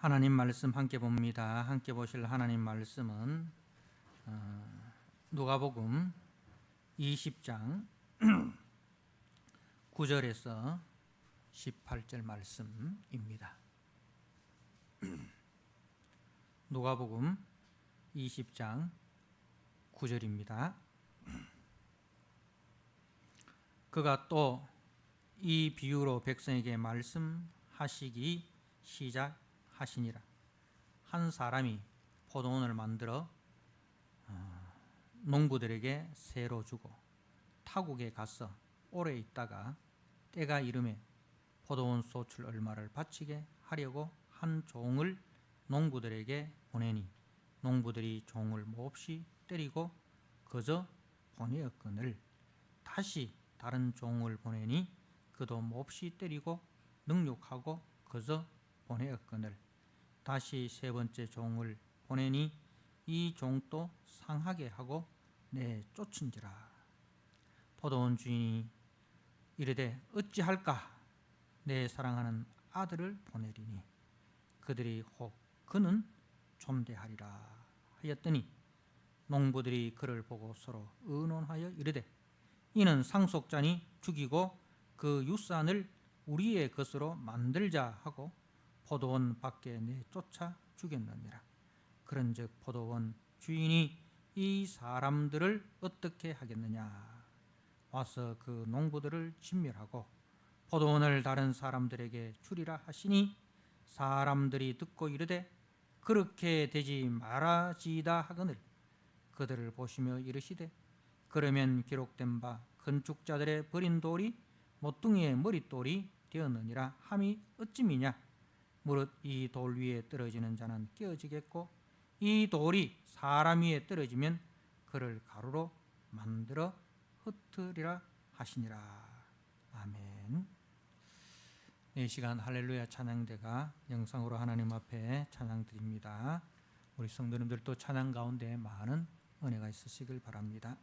하나님 말씀 함께 봅니다. 함께 보실 하나님 말씀은 누가복음 20장 9절에서 18절 말씀입니다. 누가복음 20장 9절입니다. 그가 또 이 비유로 백성에게 말씀하시기 시작하시니라. 한 사람이 포도원을 만들어 농부들에게 새로 주고 타국에 가서 오래 있다가 때가 이르매 포도원 소출 얼마를 바치게 하려고 한 종을 농부들에게 보내니 농부들이 종을 몹시 때리고 거저 보내었거늘 다시 다른 종을 보내니 그도 몹시 때리고 능욕하고 거저 보내었거늘 다시 세 번째 종을 보내니 이 종도 상하게 하고 내쫓은지라. 포도원 주인이 이르되 어찌할까? 내 사랑하는 아들을 보내리니 그들이 혹 그는 좀대하리라 하였더니 농부들이 그를 보고 서로 의논하여 이르되 이는 상속자니 죽이고 그 유산을 우리의 것으로 만들자 하고 포도원 밖에 내쫓아 죽였느니라. 그런즉 포도원 주인이 이 사람들을 어떻게 하겠느냐? 와서 그 농부들을 진멸하고 포도원을 다른 사람들에게 주리라 하시니 사람들이 듣고 이르되 그렇게 되지 말아지이다 하거늘 그들을 보시며 이르시되 그러면 기록된 바 건축자들의 버린 돌이 모퉁이의 머릿돌이 되었느니라 함이 어찌미냐? 무릇 이 돌 위에 떨어지는 자는 깨어지겠고 이 돌이 사람 위에 떨어지면 그를 가루로 만들어 흩으리라 하시니라. 아멘. 이 시간 할렐루야 찬양대가 영상으로 하나님 앞에 찬양드립니다. 우리 성도님들도 찬양 가운데 많은 은혜가 있으시길 바랍니다.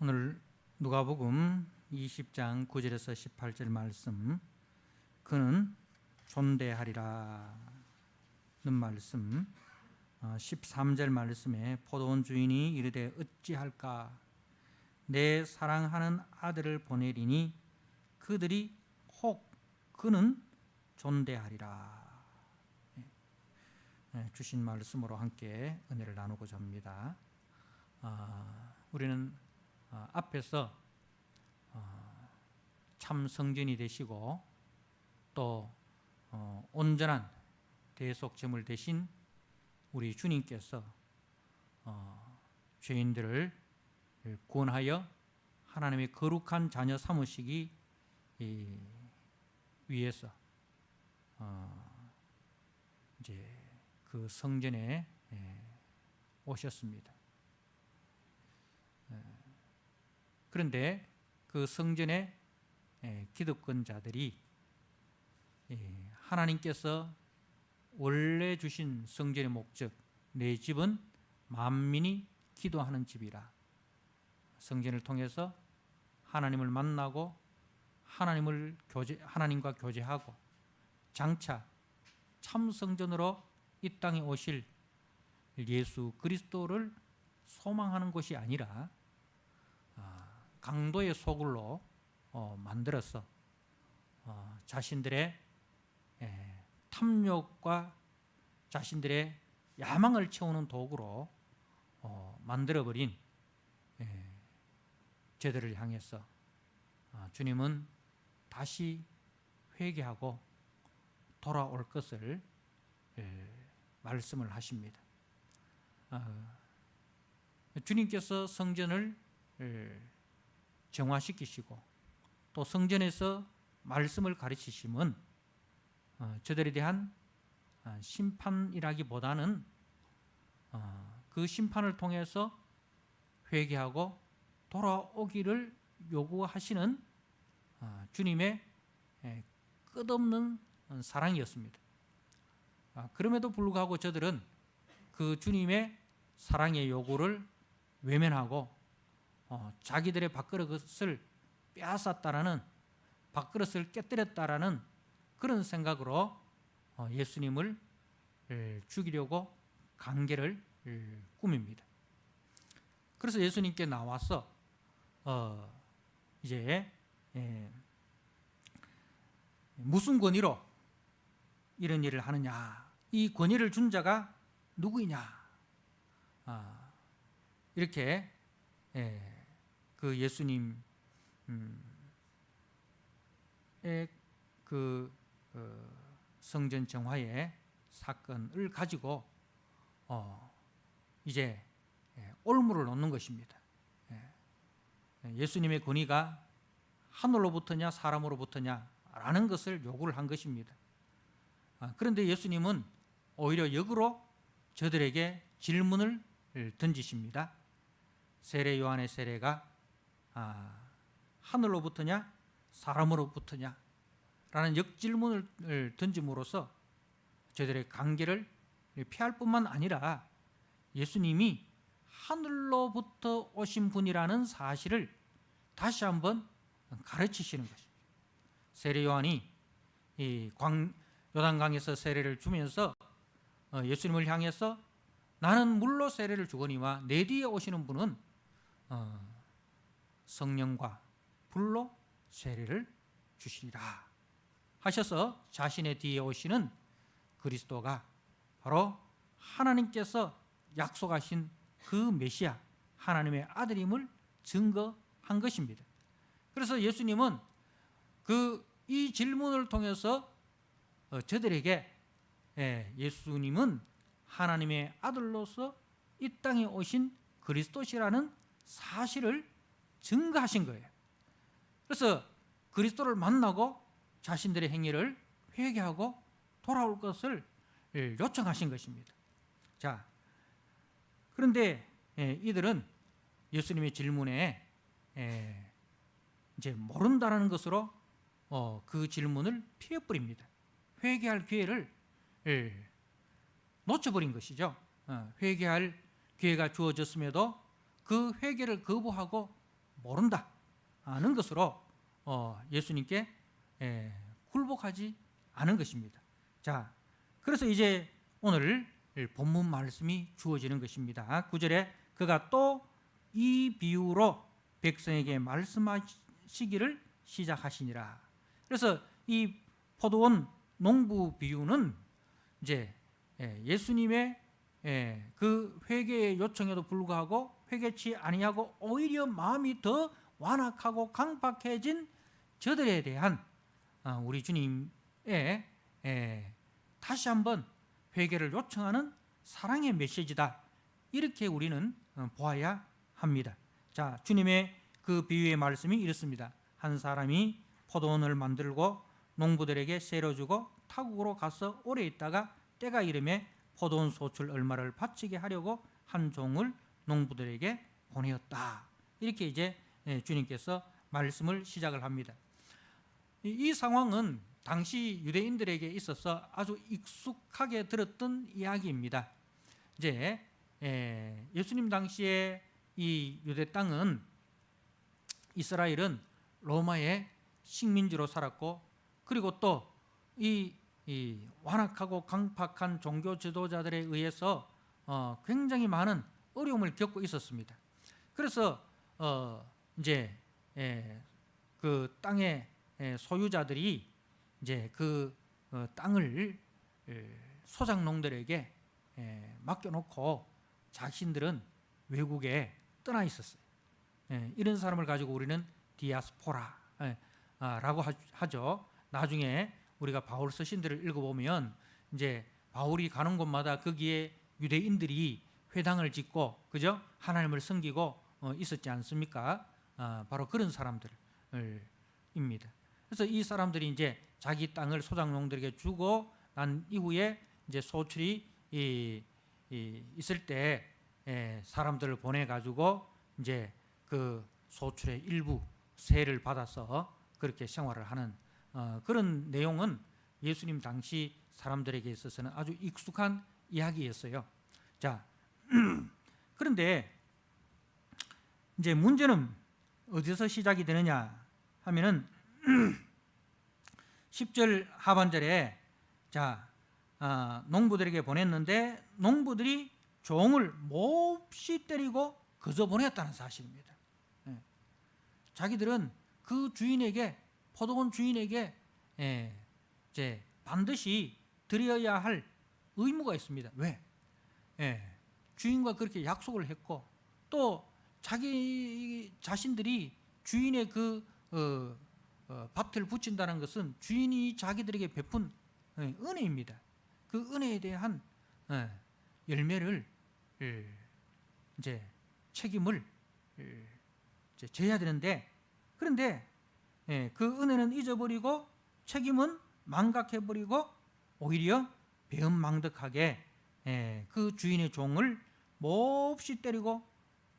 오늘 누가복음 20장 9절에서 18절 말씀 그는 존대하리라 는 말씀 13절 말씀에 포도원 주인이 이르되 어찌할까 내 사랑하는 아들을 보내리니 그들이 혹 그는 존대하리라. 주신 말씀으로 함께 은혜를 나누고자 합니다. 우리는 앞에서 참 성전이 되시고 또 온전한 대속제물 되신 우리 주님께서 죄인들을 구원하여 하나님의 거룩한 자녀 삼으시기 위해서 이제 그 성전에 오셨습니다. 그런데 그 성전에 기득권자들이 하나님께서 원래 주신 성전의 목적, 내 집은 만민이 기도하는 집이라, 성전을 통해서 하나님을 만나고 하나님과 교제하고 장차 참 성전으로 이 땅에 오실 예수 그리스도를 소망하는 것이 아니라 강도의 소굴로 만들어서 자신들의 탐욕과 자신들의 야망을 채우는 도구로 만들어버린 저들을 향해서 주님은 다시 회개하고 돌아올 것을 말씀을 하십니다. 주님께서 성전을 정화시키시고 또 성전에서 말씀을 가르치심은 저들에 대한 심판이라기보다는 그 심판을 통해서 회개하고 돌아오기를 요구하시는 주님의 끝없는 사랑이었습니다. 그럼에도 불구하고 저들은 그 주님의 사랑의 요구를 외면하고 자기들의 밥그릇을 빼앗았다라는, 밥그릇을 깨뜨렸다라는 그런 생각으로 예수님을 죽이려고 관계를 꾸밉니다. 그래서 예수님께 나와서 이제 무슨 권위로 이런 일을 하느냐, 이 권위를 준 자가 누구이냐, 이렇게 그 예수님의 그 성전 정화의 사건을 가지고 이제 올무를 놓는 것입니다. 예수님의 권위가 하늘로부터냐 사람으로부터냐라는 것을 요구를 한 것입니다. 그런데 예수님은 오히려 역으로 저들에게 질문을 던지십니다. 세례 요한의 세례가 하늘로부터냐 사람으로부터냐 라는 역질문을 던짐으로써 저들의 관계를 피할 뿐만 아니라 예수님이 하늘로부터 오신 분이라는 사실을 다시 한번 가르치시는 것입니다. 세례 요한이 이 요단강에서 세례를 주면서 예수님을 향해서 나는 물로 세례를 주거니와 내 뒤에 오시는 분은 성령과 불로 세례를 주시리라 하셔서 자신의 뒤에 오시는 그리스도가 바로 하나님께서 약속하신 그 메시아, 하나님의 아들임을 증거한 것입니다. 그래서 예수님은 이 질문을 통해서 저들에게 예수님은 하나님의 아들로서 이 땅에 오신 그리스도시라는 사실을 증거하신 거예요. 그래서 그리스도를 만나고 자신들의 행위를 회개하고 돌아올 것을 요청하신 것입니다. 자, 그런데 이들은 예수님의 질문에 이제 모른다라는 것으로 그 질문을 피해버립니다. 회개할 기회를 놓쳐버린 것이죠. 회개할 기회가 주어졌음에도 그 회개를 거부하고 모른다는 것으로 예수님께 굴복하지 않은 것입니다. 자, 그래서 이제 오늘 본문 말씀이 주어지는 것입니다. 9절에 그가 또 이 비유로 백성에게 말씀하시기를 시작하시니라. 그래서 이 포도원 농부 비유는 이제 예수님의 그 회개의 요청에도 불구하고 회개치 아니하고 오히려 마음이 더 완악하고 강팍해진 저들에 대한 우리 주님의 다시 한번 회개를 요청하는 사랑의 메시지다, 이렇게 우리는 보아야 합니다. 자, 주님의 그 비유의 말씀이 이렇습니다. 한 사람이 포도원을 만들고 농부들에게 세로 주고 타국으로 가서 오래 있다가 때가 이름에 포도원 소출 얼마를 바치게 하려고 한 종을 농부들에게 보내었다. 이렇게 이제 주님께서 말씀을 시작을 합니다. 이 상황은 당시 유대인들에게 있어서 아주 익숙하게 들었던 이야기입니다. 이제 예수님 당시에 이 유대 땅은, 이스라엘은 로마의 식민지로 살았고, 그리고 또 이 완악하고 강팍한 종교 지도자들에 의해서 굉장히 많은 어려움을 겪고 있었습니다. 그래서 이제 그 땅의 소유자들이 이제 그 땅을 소작농들에게 맡겨놓고 자신들은 외국에 떠나 있었어요. 이런 사람을 가지고 우리는 디아스포라라고 하죠. 나중에 우리가 바울 서신들을 읽어보면 이제 바울이 가는 곳마다 거기에 유대인들이 회당을 짓고, 그죠? 하나님을 섬기고 있었지 않습니까? 바로 그런 사람들입니다. 그래서 이 사람들이 이제 자기 땅을 소작농들에게 주고 난 이후에 이제 소출이 있을 때 사람들을 보내 가지고 이제 그 소출의 일부 세를 받아서 그렇게 생활을 하는 그런 내용은 예수님 당시 사람들에게 있어서는 아주 익숙한 이야기였어요. 자, 그런데 이제 문제는 어디서 시작이 되느냐 하면은 10절 하반절에 자, 농부들에게 보냈는데 농부들이 종을 몹시 때리고 거저 보냈다는 사실입니다. 자기들은 그 주인에게, 포도원 주인에게 이제 반드시 드려야 할 의무가 있습니다. 왜? 주인과 그렇게 약속을 했고, 또 자기 자신들이 주인의 그 밭을 붙인다는 것은 주인이 자기들에게 베푼 은혜입니다. 그 은혜에 대한 열매를 이제 책임을 이제 져야 되는데, 그런데 그 은혜는 잊어버리고 책임은 망각해버리고 오히려 배은망덕하게 그 주인의 종을 몹시 때리고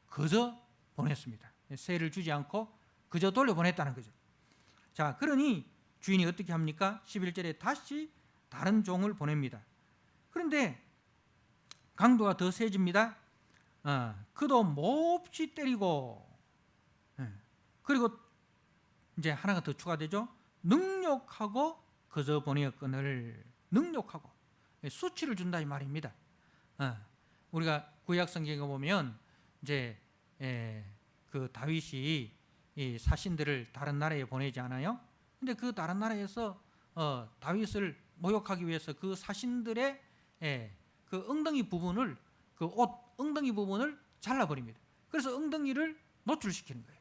거저 보냈습니다. 세를 주지 않고 그저 돌려보냈다는 거죠. 자, 그러니 주인이 어떻게 합니까? 11절에 다시 다른 종을 보냅니다. 그런데 강도가 더 세집니다. 그도 몹시 때리고, 그리고 이제 하나가 더 추가되죠. 능욕하고 거저 보내었거늘. 능욕하고 수치를 준다 이 말입니다. 우리가 구약 성경에 보면 이제 그 다윗이 이 사신들을 다른 나라에 보내지 않아요? 근데 그 다른 나라에서 다윗을 모욕하기 위해서 그 사신들의 그 엉덩이 부분을, 그 옷 엉덩이 부분을 잘라버립니다. 그래서 엉덩이를 노출시키는 거예요.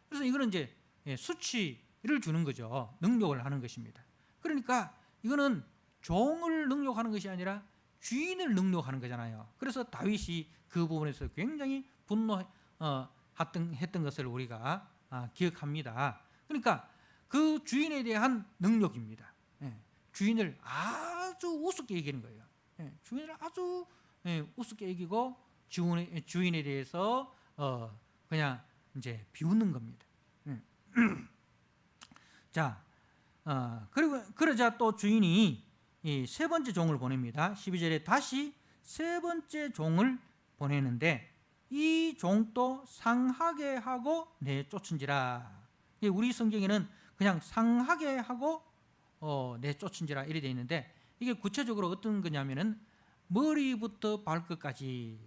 그래서 이거는 이제 수치를 주는 거죠. 능욕을 하는 것입니다. 그러니까 이거는 종을 능욕하는 것이 아니라 주인을 능욕하는 거잖아요. 그래서 다윗이 그 부분에서 굉장히 분노했던 것을 우리가 기억합니다. 그러니까 그 주인에 대한 능욕입니다. 주인을 아주 우습게 여기는 거예요. 주인을 아주 우습게 여기고 주인에 대해서 그냥 이제 비웃는 겁니다. 자, 그리고 그러자 또 주인이 이 세 번째 종을 보냅니다. 12절에 다시 세 번째 종을 보내는데 이 종도 상하게 하고 내쫓은지라. 우리 성경에는 그냥 상하게 하고 내쫓은지라 이렇게 되어 있는데, 이게 구체적으로 어떤 거냐면은 머리부터 발끝까지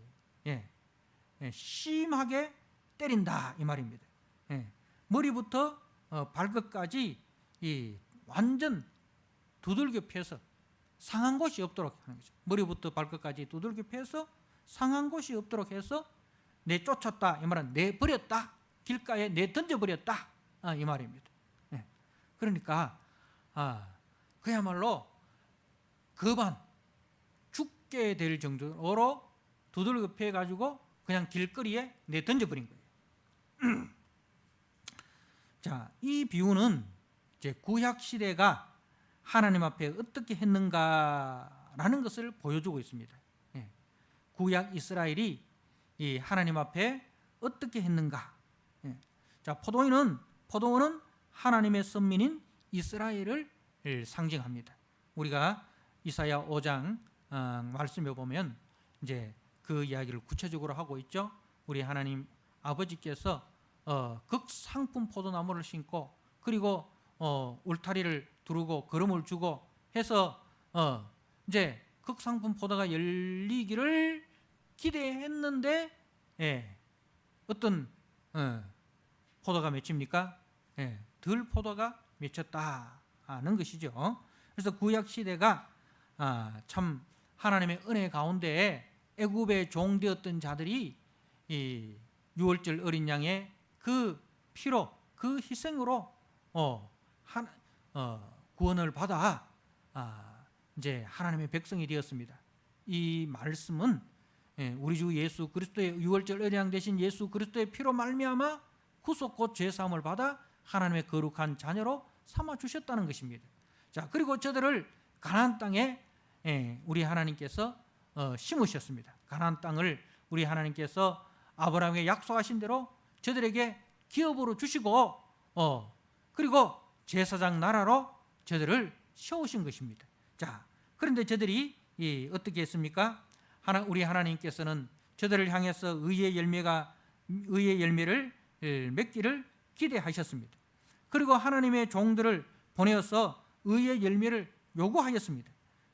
심하게 때린다 이 말입니다. 머리부터 발끝까지 완전 두들겨 패서 상한 곳이 없도록 하는 거죠. 머리부터 발끝까지 두들겨 패서 상한 곳이 없도록 해서 내 쫓았다 이 말은 내 버렸다, 길가에 내 던져버렸다 이 말입니다. 그러니까 그야말로 거반 죽게 될 정도로 두들겨 패가지고 그냥 길거리에 내 던져버린 거예요. 자, 이 비유는 이제 구약 시대가 하나님 앞에 어떻게 했는가라는 것을 보여주고 있습니다. 구약 이스라엘이 이 하나님 앞에 어떻게 했는가. 자, 포도원은 하나님의 선민인 이스라엘을 상징합니다. 우리가 이사야 5장 말씀해 보면 이제 그 이야기를 구체적으로 하고 있죠. 우리 하나님 아버지께서 극상품 포도나무를 심고 그리고 울타리를 두르고 거름을 주고 해서 이제 극상품 포도가 열리기를 기대했는데 어떤 포도가 맺힙니까? 덜 포도가 맺혔다는 것이죠. 그래서 구약 시대가 참 하나님의 은혜 가운데 애굽의 종되었던 자들이 이 유월절 어린 양의 그 피로 그 희생으로 구원을 받아 이제 하나님의 백성이 되었습니다. 이 말씀은 우리 주 예수 그리스도의 유월절 어린 양 대신 예수 그리스도의 피로 말미암아 구속 곧 죄 사함을 받아 하나님의 거룩한 자녀로 삼아 주셨다는 것입니다. 자, 그리고 저들을 가나안 땅에 우리 하나님께서 심으셨습니다. 가나안 땅을 우리 하나님께서 아브라함에게 약속하신 대로 저들에게 기업으로 주시고 그리고 제사장 나라로 저들을 세우신 것입니다. 자, 그런데 저들이 어떻게 했습니까? 우리 하나님께서는 저들을 향해서 의의 열매를 맺기를 기대하셨습니다. 그리고 하나님의 종들을 보내어서 의의 열매를 요구하였습니다.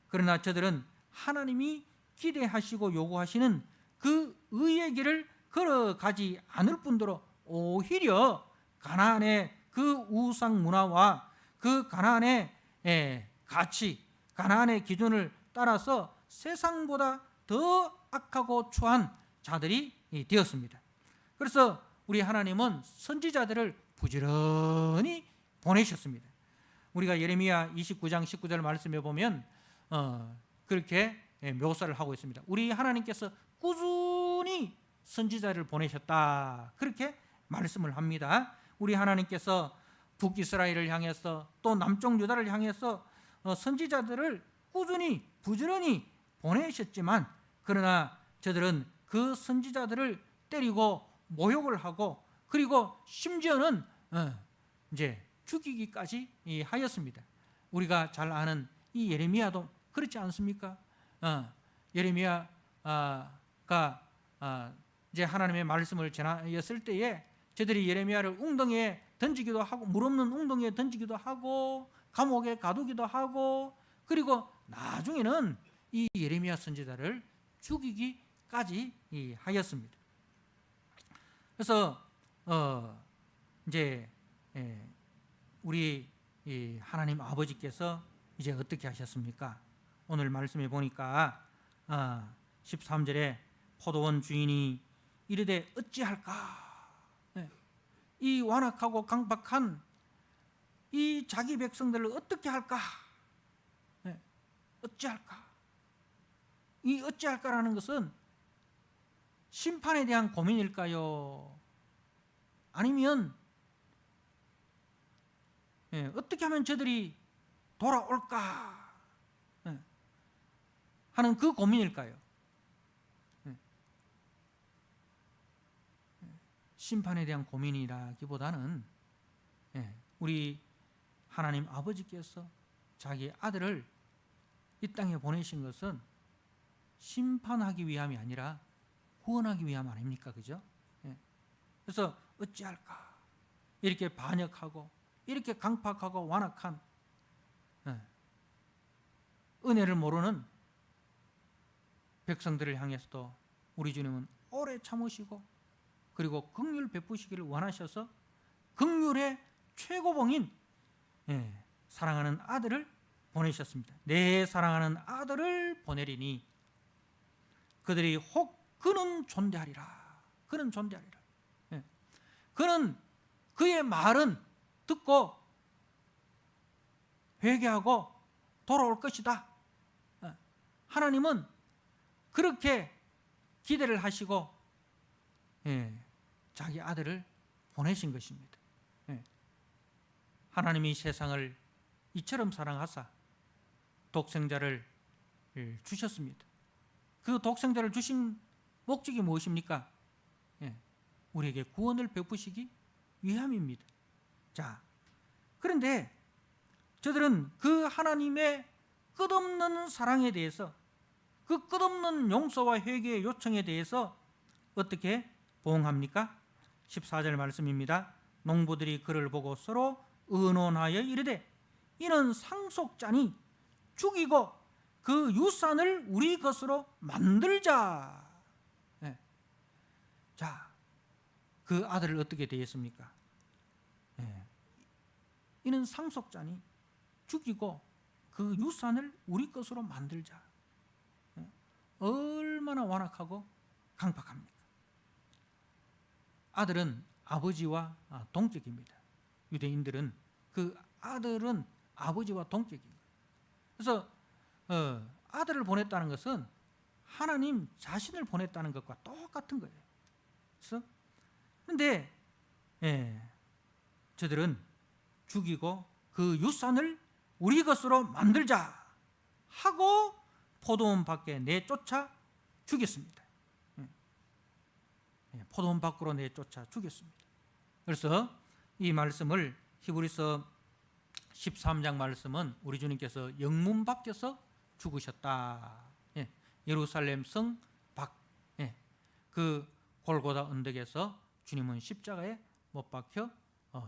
그러나 저들은 하나님이 기대하시고 요구하시는 그 의의 길을 걸어가지 않을 뿐더러 오히려 가나안의 그 우상 문화와 그 가나안의 가치, 가나안의 기준을 따라서 세상보다 더 악하고 추한 자들이 되었습니다. 그래서 우리 하나님은 선지자들을 부지런히 보내셨습니다. 우리가 예레미야 29장 19절 말씀해 보면 그렇게 묘사를 하고 있습니다. 우리 하나님께서 꾸준히 선지자를 보내셨다 그렇게 말씀을 합니다. 우리 하나님께서 북이스라엘을 향해서 또 남쪽 유다를 향해서 선지자들을 꾸준히 부지런히 보내셨지만 그러나 저들은 그 선지자들을 때리고 모욕을 하고 그리고 심지어는 이제 죽이기까지 하였습니다. 우리가 잘 아는 이 예레미야도 그렇지 않습니까? 예레미야가 이제 하나님의 말씀을 전하였을 때에 저들이 예레미야를 웅덩이에 던지기도 하고 물 없는 웅덩이에 던지기도 하고 감옥에 가두기도 하고 그리고 나중에는 이 예레미야 선지자를 죽이기까지 하였습니다. 그래서 이제 우리 하나님 아버지께서 이제 어떻게 하셨습니까? 오늘 말씀에 보니까 13절에 포도원 주인이 이르되 어찌할까? 이 완악하고 강박한 이 자기 백성들을 어떻게 할까? 어찌할까? 이 어찌할까라는 것은 심판에 대한 고민일까요? 아니면 어떻게 하면 저들이 돌아올까 하는 그 고민일까요? 심판에 대한 고민이라기보다는 우리 하나님 아버지께서 자기 아들을 이 땅에 보내신 것은 심판하기 위함이 아니라 구원하기 위함 아닙니까? 그죠? 그래서 어찌할까? 이렇게 반역하고 이렇게 강팍하고 완악한 은혜를 모르는 백성들을 향해서도 우리 주님은 오래 참으시고 그리고 긍휼 베푸시기를 원하셔서 긍휼의 최고봉인 사랑하는 아들을 보내셨습니다. 내 사랑하는 아들을 보내리니 그들이 혹 그는 존대하리라. 그는 존대하리라. 그는 그의 말은 듣고 회개하고 돌아올 것이다. 하나님은 그렇게 기대를 하시고 자기 아들을 보내신 것입니다. 하나님이 세상을 이처럼 사랑하사 독생자를 주셨습니다. 그 독생자를 주신 목적이 무엇입니까? 우리에게 구원을 베푸시기 위함입니다. 자, 그런데 저들은 그 하나님의 끝없는 사랑에 대해서, 그 끝없는 용서와 회개의 요청에 대해서 어떻게 보응합니까? 14절 말씀입니다. 농부들이 그를 보고 서로 의논하여 이르되 이는 상속자니 죽이고 그 유산을 우리 것으로 만들자. 자, 그 아들을 어떻게 대했습니까? 이는 상속자니 죽이고 그 유산을 우리 것으로 만들자. 얼마나 완악하고 강팍합니까? 아들은 아버지와 동격입니다. 유대인들은 그 아들은 아버지와 동격입니다. 그래서 아들을 보냈다는 것은 하나님 자신을 보냈다는 것과 똑같은 거예요. 그래서 그런데 저들은 죽이고 그 유산을 우리 것으로 만들자 하고 포도원 밖에 내쫓아 죽였습니다. 포도원 밖으로 내쫓아 죽였습니다. 그래서 이 말씀을 히브리서 13장 말씀은 우리 주님께서 영문 밖에서 죽으셨다. 예루살렘 성 밖, 그 골고다 언덕에서 주님은 십자가에 못 박혀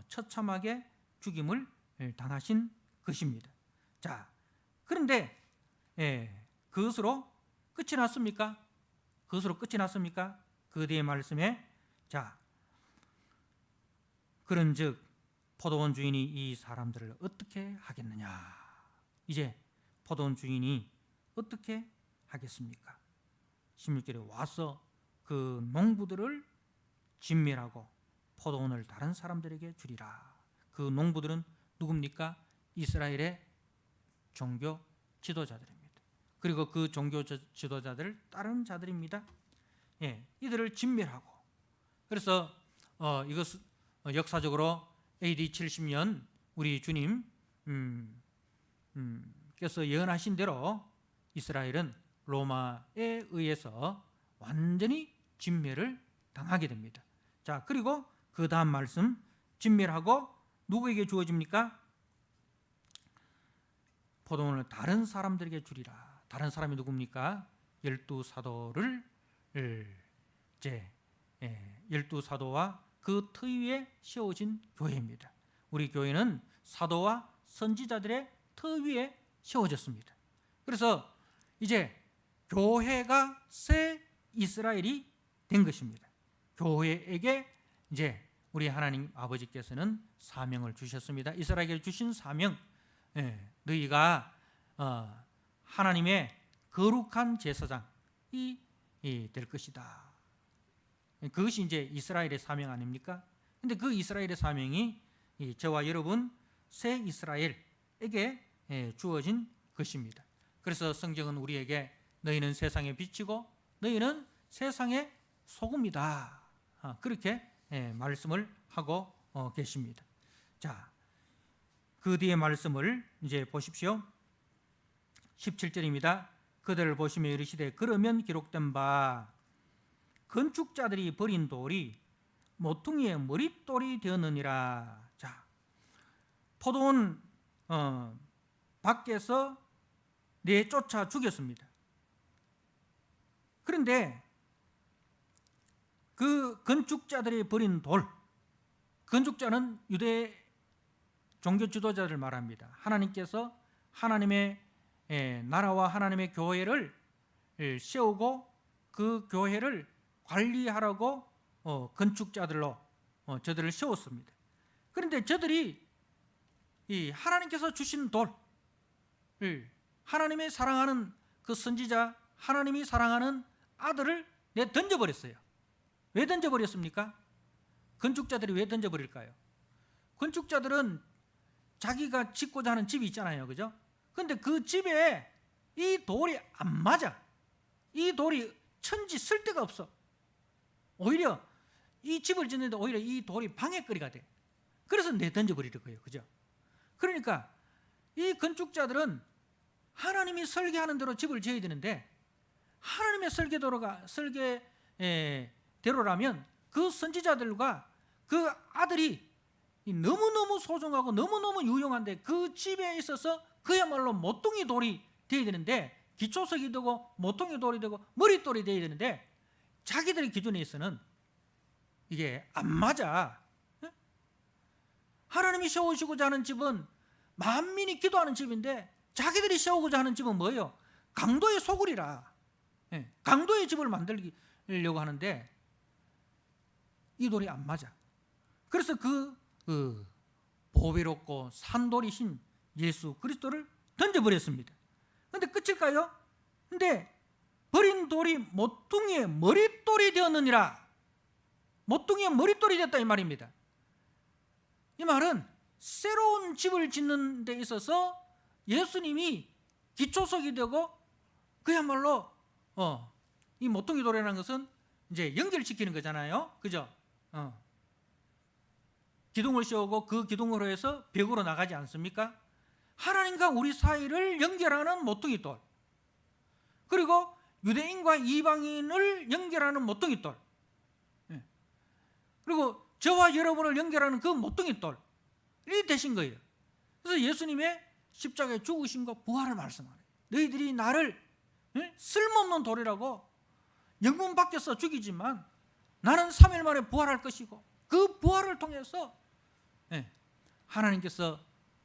처참하게 죽임을 당하신 것입니다. 자, 그런데 그것으로 끝이 났습니까? 그것으로 끝이 났습니까? 그 뒤의 말씀에 자, 그런즉 포도원 주인이 이 사람들을 어떻게 하겠느냐? 이제 포도원 주인이 어떻게 하겠습니까? 16절에 와서 그 농부들을 진멸하고 포도원을 다른 사람들에게 주리라. 그 농부들은 누굽니까? 이스라엘의 종교 지도자들입니다. 그리고 그 종교 지도자들 다른 자들입니다. 이들을 진멸하고, 그래서 이것 역사적으로 AD 70년 우리 주님 께서 예언하신 대로 이스라엘은 로마에 의해서 완전히 진멸을 당하게 됩니다. 자, 그리고 그 다음 말씀, 진멸하고 누구에게 주어집니까? 포도원을 다른 사람들에게 주리라. 다른 사람이 누굽니까? 12사도를 이제 12사도와 그 터 위에 세워진 교회입니다. 우리 교회는 사도와 선지자들의 터 위에 세워졌습니다. 그래서 이제 교회가 새 이스라엘이 된 것입니다. 교회에게 이제 우리 하나님 아버지께서는 사명을 주셨습니다. 이스라엘에게 주신 사명, 너희가 하나님의 거룩한 제사장이 될 것이다. 그것이 이제 이스라엘의 사명 아닙니까? 그런데 그 이스라엘의 사명이 저와 여러분 새 이스라엘에게 주어진 것입니다. 그래서 성경은 우리에게 너희는 세상의 빛이고 너희는 세상의 소금이다. 그렇게 말씀을 하고 계십니다. 자, 그 뒤에 말씀을 이제 보십시오. 17절입니다. 그들을 보시며 이르시되 그러면 기록된 바 건축자들이 버린 돌이 모퉁이의 머릿돌이 되었느니라. 자, 포도원 밖에서 내쫓아 죽였습니다. 그런데 그 건축자들이 버린 돌, 건축자는 유대 종교 지도자를 말합니다. 하나님께서 하나님의 나라와 하나님의 교회를 세우고 그 교회를 관리하라고 건축자들로 저들을 세웠습니다. 그런데 저들이 이 하나님께서 주신 돌, 하나님이 사랑하는 그 선지자, 하나님이 사랑하는 아들을 던져버렸어요. 왜 던져버렸습니까? 건축자들이 왜 던져버릴까요? 건축자들은 자기가 짓고자 하는 집이 있잖아요, 그죠? 근데 그 집에 이 돌이 안 맞아. 이 돌이 천지 쓸 데가 없어. 오히려 이 집을 짓는데 오히려 이 돌이 방해거리가 돼. 그래서 던져버리는 거예요, 그죠? 그러니까 이 건축자들은 하나님이 설계하는 대로 집을 지어야 되는데, 하나님의 설계대로라면 그 선지자들과 그 아들이 너무너무 소중하고 너무너무 유용한데, 그 집에 있어서 그야말로 모퉁이 돌이 되어야 되는데, 기초석이 되고 모퉁이 돌이 되고 머릿돌이 되어야 되는데, 자기들의 기준에서는 이게 안 맞아. 하나님이 세우시고자 하는 집은 만민이 기도하는 집인데, 자기들이 세우고자 하는 집은 뭐예요? 강도의 소굴이라. 강도의 집을 만들려고 하는데 이 돌이 안 맞아. 그래서 그 보배롭고 산돌이신 예수 그리스도를 던져버렸습니다. 그런데 끝일까요? 근데 버린 돌이 모퉁이의 머릿돌이 되었느니라. 모퉁이의 머릿돌이 됐다 이 말입니다. 이 말은 새로운 집을 짓는 데 있어서 예수님이 기초석이 되고, 그야말로 이 모퉁이 돌이라는 것은 이제 연결시키는 거잖아요, 그죠? 기둥을 세우고 그 기둥으로 해서 벽으로 나가지 않습니까? 하나님과 우리 사이를 연결하는 모퉁이 돌, 그리고 유대인과 이방인을 연결하는 모퉁이 돌, 그리고 저와 여러분을 연결하는 그 모퉁이 돌이 되신 거예요. 그래서 예수님의 십자가의 죽으심과 부활을 말씀하네요. 너희들이 나를 쓸모없는 돌이라고 영문 밖에서 죽이지만 나는 3일 만에 부활할 것이고, 그 부활을 통해서 하나님께서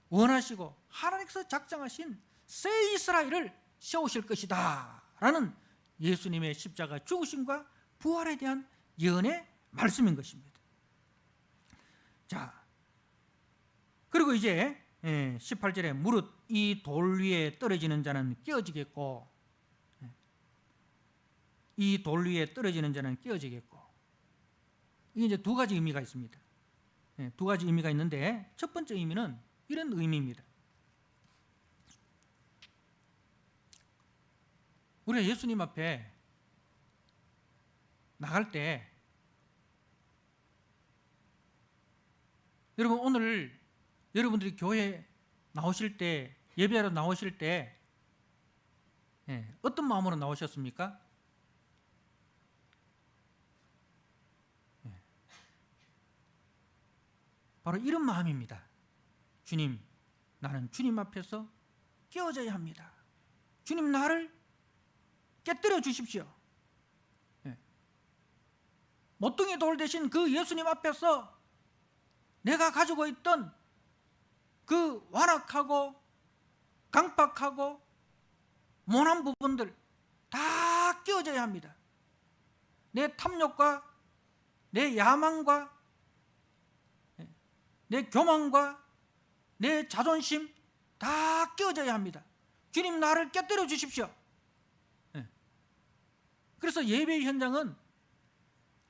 원하시고 하나님께서 작정하신 새 이스라엘을 세우실 것이다 라는 예수님의 십자가 죽으심과 부활에 대한 예언의 말씀인 것입니다. 자, 그리고 이제 18절에 무릇 이 돌 위에 떨어지는 자는 깨어지겠고, 이 돌 위에 떨어지는 자는 깨어지겠고, 이게 이제 두 가지 의미가 있습니다. 두 가지 의미가 있는데, 첫 번째 의미는 이런 의미입니다. 우리가 예수님 앞에 나갈 때, 여러분 오늘 여러분들이 교회 나오실 때, 예배하러 나오실 때 어떤 마음으로 나오셨습니까? 바로 이런 마음입니다. 주님, 나는 주님 앞에서 깨어져야 합니다. 주님, 나를 깨뜨려 주십시오. 모퉁이 돌 대신 그 예수님 앞에서 내가 가지고 있던 그 완악하고 강팍하고 모난 부분들 다 깨어져야 합니다. 내 탐욕과 내 야망과 내 교만과 내 자존심 다 깨어져야 합니다. 주님, 나를 깨뜨려 주십시오. 그래서 예배 현장은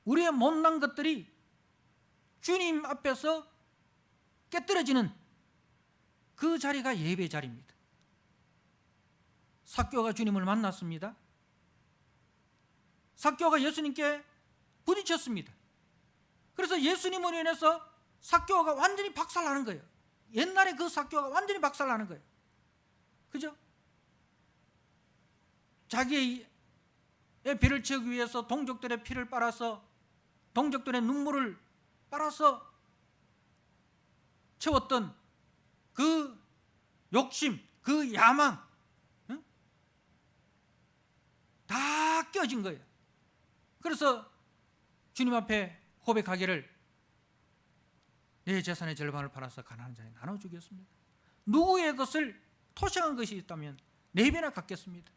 우리의 못난 것들이 주님 앞에서 깨뜨려지는 그 자리가 예배 자리입니다. 삭개오가 주님을 만났습니다. 삭개오가 예수님께 부딪혔습니다. 그래서 예수님으로 인해서 삭개오가 완전히 박살나는 거예요. 옛날에 그 삭개오가 완전히 박살나는 거예요. 그죠? 자기의 피를 채우기 위해서 동족들의 피를 빨아서, 동족들의 눈물을 빨아서 채웠던 그 욕심, 그 야망, 다 깨어진 거예요. 그래서 주님 앞에 고백하기를 내 재산의 절반을 팔아서 가난한 자에 나눠주겠습니다. 누구의 것을 토생한 것이 있다면 4배나 갚겠습니다.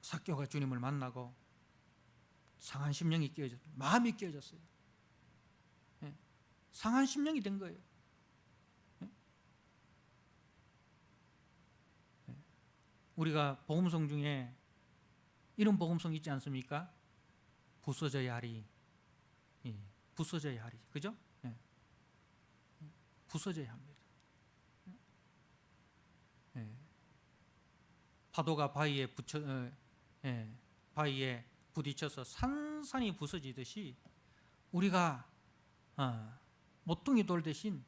삭개오가 주님을 만나고 상한 심령이 깨어졌어요. 마음이 깨어졌어요. 예. 상한 심령이 된 거예요. 예. 예. 우리가 복음성 중에 이런 복음성 있지 않습니까? 부서져야 하리. 예. 부서져야 하리. 그죠? 예. 부서져야 합니다. 예. 파도가 바위에 바위에 부딪혀서 산산이 부서지듯이 우리가 모퉁이 돌 대신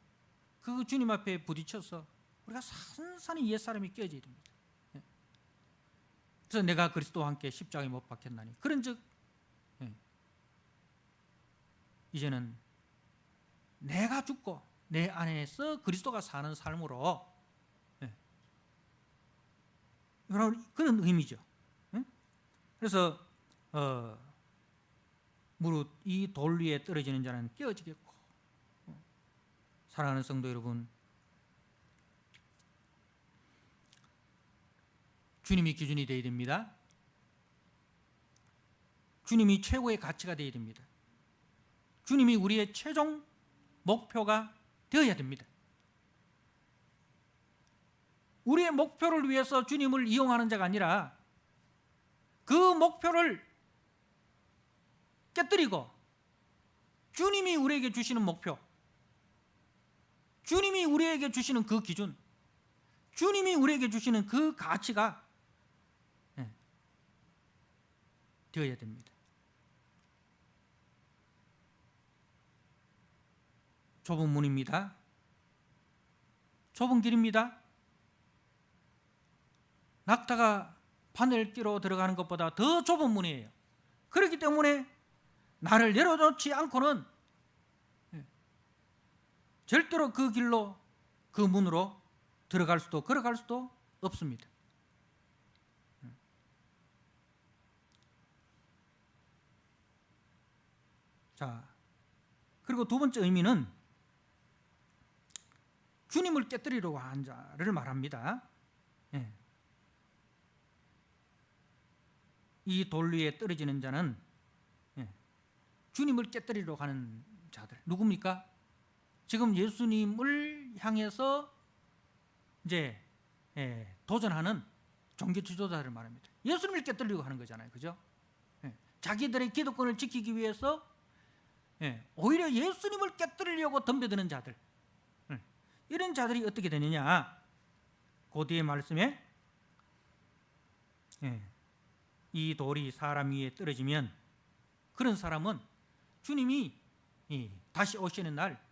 그 주님 앞에 부딪혀서 우리가 산산이 옛사람이 깨어져야 됩니다. 예. 그래서 내가 그리스도와 함께 십자가에 못 박혔나니 그런즉 이제는 내가 죽고 내 안에서 그리스도가 사는 삶으로 그런 의미죠. 그래서 무릇 이 돌 위에 떨어지는 자는 깨어지겠고. 사랑하는 성도 여러분, 주님이 기준이 되어야 됩니다. 주님이 최고의 가치가 되어야 됩니다. 주님이 우리의 최종 목표가 되어야 됩니다. 우리의 목표를 위해서 주님을 이용하는 자가 아니라 그 목표를 깨뜨리고 주님이 우리에게 주시는 목표, 주님이 우리에게 주시는 그 기준, 주님이 우리에게 주시는 그 가치가 되어야 됩니다. 좁은 문입니다. 좁은 길입니다. 낙타가 바늘 끼로 들어가는 것보다 더 좁은 문이에요. 그렇기 때문에 나를 내려놓지 않고는 절대로 그 길로, 그 문으로 들어갈 수도 걸어갈 수도 없습니다. 자, 그리고 두 번째 의미는 주님을 깨뜨리려고 하는 자를 말합니다. 이 돌 위에 떨어지는 자는 주님을 깨뜨리려고 하는 자들. 누굽니까? 지금 예수님을 향해서 이제 도전하는 종교 지도자를 말합니다. 예수님을 깨뜨리려고 하는 거잖아요. 그죠? 자기들의 기득권을 지키기 위해서 오히려 예수님을 깨뜨리려고 덤벼드는 자들. 이런 자들이 어떻게 되느냐? 그 뒤에 말씀에 이 돌이 사람 위에 떨어지면 그런 사람은 주님이 다시 오시는 날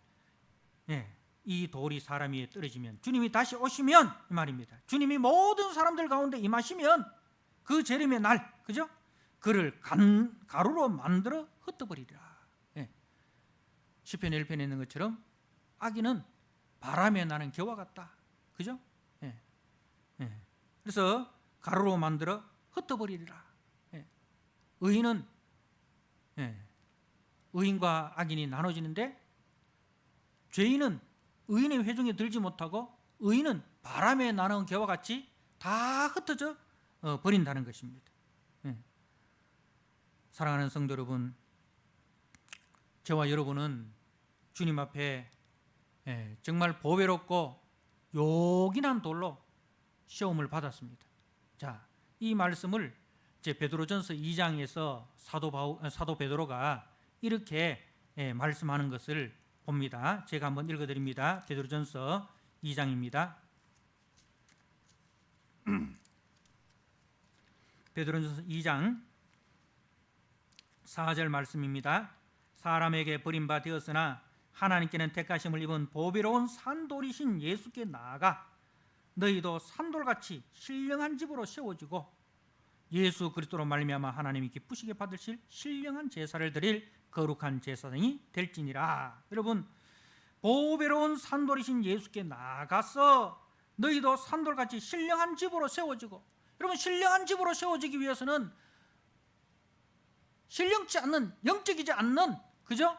이 돌이 사람 위에 떨어지면 주님이 다시 오시면 이 말입니다. 주님이 모든 사람들 가운데 임하시면 그 재림의 날, 그죠? 그를 가루로 만들어 흩어버리리라. 시편 1편에 있는 것처럼 악인은 바람에 나는 겨와 같다. 그죠? 그래서 가루로 만들어 흩어버리리라. 의인은 의인과 악인이 나눠지는데 죄인은 의인의 회중에 들지 못하고 의인은 바람에 나는 겨와 같이 다 흩어져 버린다는 것입니다. 사랑하는 성도 여러분, 저와 여러분은 주님 앞에 정말 보배롭고 요긴한 돌로 시험을 받았습니다. 자, 이 말씀을 제 베드로전서 2장에서 사도 베드로가 이렇게 말씀하는 것을 봅니다. 제가 한번 읽어드립니다. 베드로전서 2장입니다. 베드로전서 2장 4절 말씀입니다. 사람에게 버림바 되었으나 하나님께는 택하심을 입은 보배로운 산돌이신 예수께 나아가 너희도 산돌같이 신령한 집으로 세워지고 예수 그리스도로 말미암아 하나님이 기쁘시게 받으실 신령한 제사를 드릴 거룩한 제사장이 될지니라. 여러분, 보배로운 산돌이신 예수께 나아가서 너희도 산돌같이 신령한 집으로 세워지고, 여러분, 신령한 집으로 세워지기 위해서는 신령치 않는, 영적이지 않는, 그죠?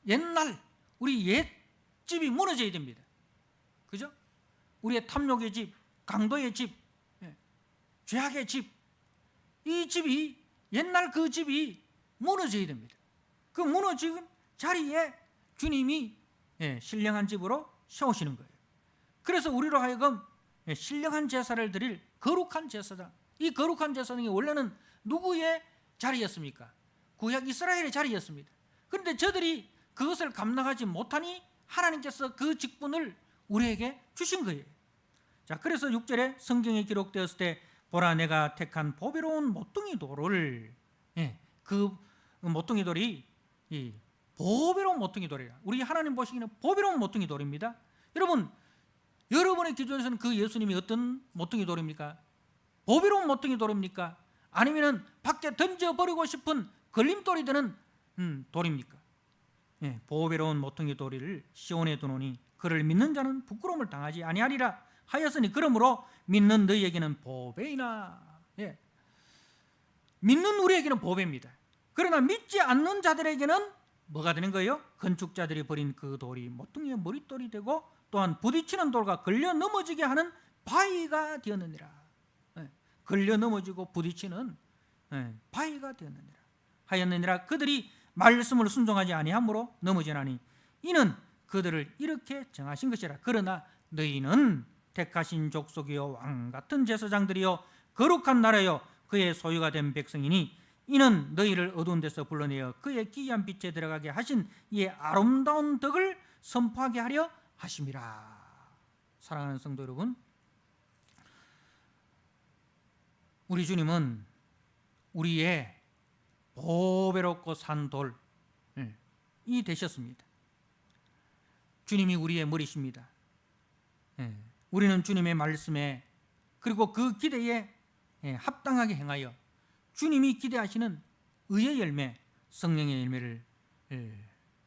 옛날 우리 옛 집이 무너져야 됩니다. 그죠? 우리의 탐욕의 집, 강도의 집, 죄악의 집, 이 집이 옛날 그 집이 무너져야 됩니다. 그 무너진 자리에 주님이 신령한 집으로 세우시는 거예요. 그래서 우리로 하여금 신령한 제사를 드릴 거룩한 제사장, 이 거룩한 제사장이 원래는 누구의 자리였습니까? 구약 이스라엘의 자리였습니다. 그런데 저들이 그것을 감당하지 못하니 하나님께서 그 직분을 우리에게 주신 거예요. 자, 그래서 6절에 성경에 기록되었을 때 보라 내가 택한 보배로운 모퉁이 돌을, 그 모퉁이 돌이 이 보배로운 모퉁이 돌이라. 우리 하나님 보시기에는 보배로운 모퉁이 돌입니다. 여러분, 여러분의 기준에서는 그 예수님이 어떤 모퉁이 돌입니까? 보배로운 모퉁이 돌입니까? 아니면은 밖에 던져버리고 싶은 걸림돌이 되는 돌입니까? 보배로운 모퉁이 돌을 시온에 두노니 그를 믿는 자는 부끄러움을 당하지 아니하리라 하였으니 그러므로 믿는 너희에게는 보배이나. 믿는 우리에게는 보배입니다. 그러나 믿지 않는 자들에게는 뭐가 되는 거예요? 건축자들이 버린 그 돌이 모퉁이의 머릿돌이 되고 또한 부딪히는 돌과 걸려 넘어지게 하는 바위가 되었느니라. 걸려 넘어지고 부딪히는 바위가 되었느니라 하였느니라. 그들이 말씀을 순종하지 아니함으로 넘어지나니 이는 그들을 이렇게 정하신 것이라. 그러나 너희는 택하신 족속이요 왕같은 제사장들이요 거룩한 나라요 그의 소유가 된 백성이니 이는 너희를 어두운 데서 불러내어 그의 기이한 빛에 들어가게 하신 이의 아름다운 덕을 선포하게 하려 하심이라. 사랑하는 성도 여러분, 우리 주님은 우리의 보배롭고 산 돌이 되셨습니다. 주님이 우리의 머리십니다. 우리는 주님의 말씀에 그리고 그 기대에 합당하게 행하여 주님이 기대하시는 의의 열매, 성령의 열매를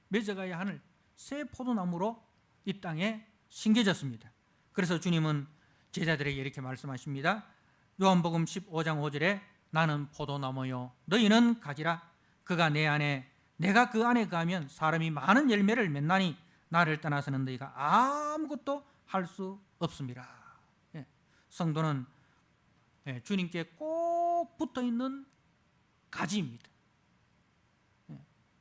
맺어가야 하는 새 포도나무로 이 땅에 심겨졌습니다. 그래서 주님은 제자들에게 이렇게 말씀하십니다. 요한복음 15장 5절에 나는 포도나무요 너희는 가지라. 그가 내 안에 내가 그 안에 거하면 사람이 많은 열매를 맺나니 나를 떠나서는 너희가 아무것도 할 수 없습니다. 성도는 주님께 꼭 붙어있는 가지입니다.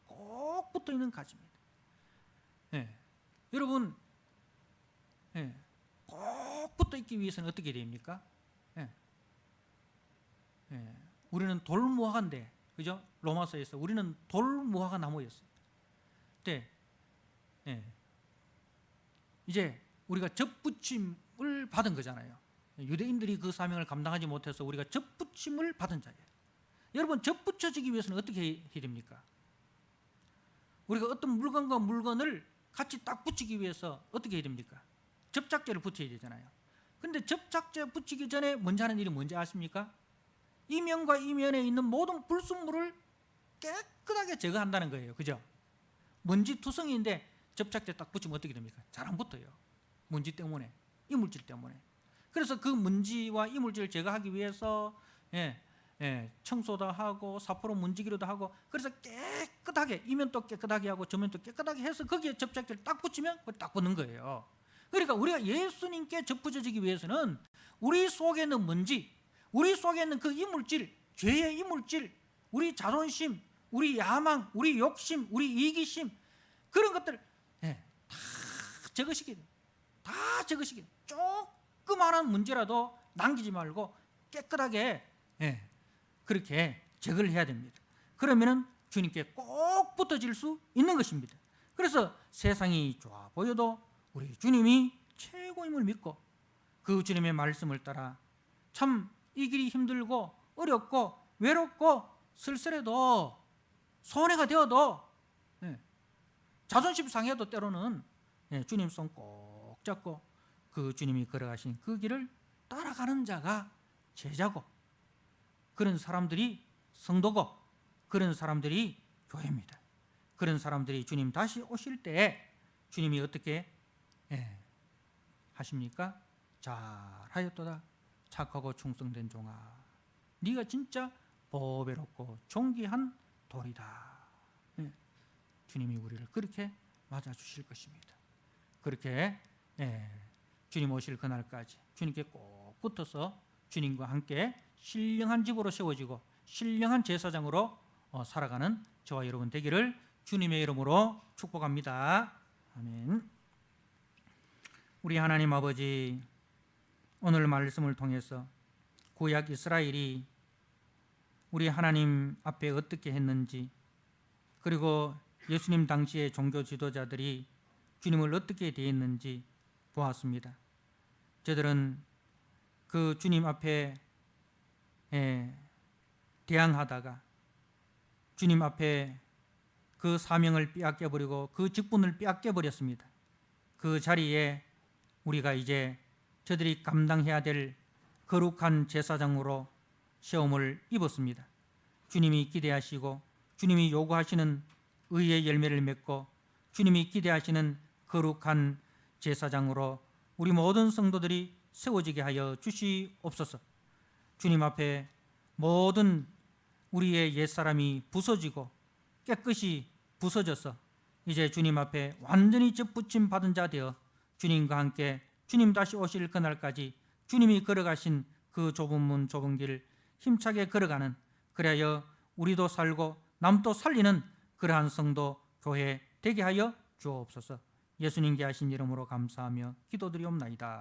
꼭 붙어있는 가지입니다. 여러분, 꼭 붙어있기 위해서는 어떻게 됩니까? 우리는 돌무화과인데, 그죠? 로마서에서 우리는 돌무화과 나무였어요. 이제 우리가 접붙임을 받은 거잖아요. 유대인들이 그 사명을 감당하지 못해서 우리가 접붙임을 받은 자예요. 여러분, 접붙여지기 위해서는 어떻게 해야 됩니까? 우리가 어떤 물건과 물건을 같이 딱 붙이기 위해서 어떻게 해야 됩니까? 접착제를 붙여야 되잖아요. 근데 접착제 붙이기 전에 먼저 하는 일이 뭔지 아십니까? 이면과 이면에 있는 모든 불순물을 깨끗하게 제거한다는 거예요. 그죠? 먼지 투성이인데 접착제 딱 붙이면 어떻게 됩니까? 잘 안 붙어요. 먼지 때문에, 이물질 때문에. 그래서 그 먼지와 이물질을 제거하기 위해서 청소도 하고 사포로 문지기로도 하고, 그래서 깨끗하게 이면도 깨끗하게 하고 저면도 깨끗하게 해서 거기에 접착제를 딱 붙이면 딱 붙는 거예요. 그러니까 우리가 예수님께 접붙여지기 위해서는 우리 속에 있는 먼지, 우리 속에 있는 그 이물질, 죄의 이물질, 우리 자존심, 우리 야망, 우리 욕심, 우리 이기심, 그런 것들 다 제거시켜야 돼요. 다 제거시켜야 돼요. 조그마한 문제라도 남기지 말고 깨끗하게 그렇게 제거를 해야 됩니다. 그러면은 주님께 꼭 붙어질 수 있는 것입니다. 그래서 세상이 좋아 보여도 우리 주님이 최고임을 믿고 그 주님의 말씀을 따라 참 이 길이 힘들고 어렵고 외롭고 쓸쓸해도 손해가 되어도 자존심 상해도 때로는 주님 손 꼭 잡고 그 주님이 걸어가신 그 길을 따라가는 자가 제자고, 그런 사람들이 성도고, 그런 사람들이 교회입니다. 그런 사람들이 주님 다시 오실 때 주님이 어떻게 하십니까? 잘하였도다 착하고 충성된 종아, 네가 진짜 보배롭고 존귀한 돌이다. 주님이 우리를 그렇게 맞아주실 것입니다. 그렇게 주님 오실 그날까지 주님께 꼭 붙어서 주님과 함께 신령한 집으로 세워지고 신령한 제사장으로 살아가는 저와 여러분 되기를 주님의 이름으로 축복합니다. 아멘. 우리 하나님 아버지, 오늘 말씀을 통해서 구약 이스라엘이 우리 하나님 앞에 어떻게 했는지, 그리고 예수님 당시의 종교 지도자들이 주님을 어떻게 대했는지 보았습니다. 저들은 그 주님 앞에 대항하다가 주님 앞에 그 사명을 빼앗겨버리고 그 직분을 빼앗겨버렸습니다. 그 자리에 우리가 이제 저들이 감당해야 될 거룩한 제사장으로 시험을 입었습니다. 주님이 기대하시고 주님이 요구하시는 의의 열매를 맺고 주님이 기대하시는 거룩한 제사장으로 우리 모든 성도들이 세워지게 하여 주시옵소서. 주님 앞에 모든 우리의 옛사람이 부서지고 깨끗이 부서져서 이제 주님 앞에 완전히 접붙임 받은 자 되어 주님과 함께 주님 다시 오실 그날까지 주님이 걸어가신 그 좁은 문 좁은 길 힘차게 걸어가는, 그래야 우리도 살고 남도 살리는 그러한 성도 교회 되게 하여 주옵소서. 예수님께 하신 이름으로 감사하며 기도드리옵나이다.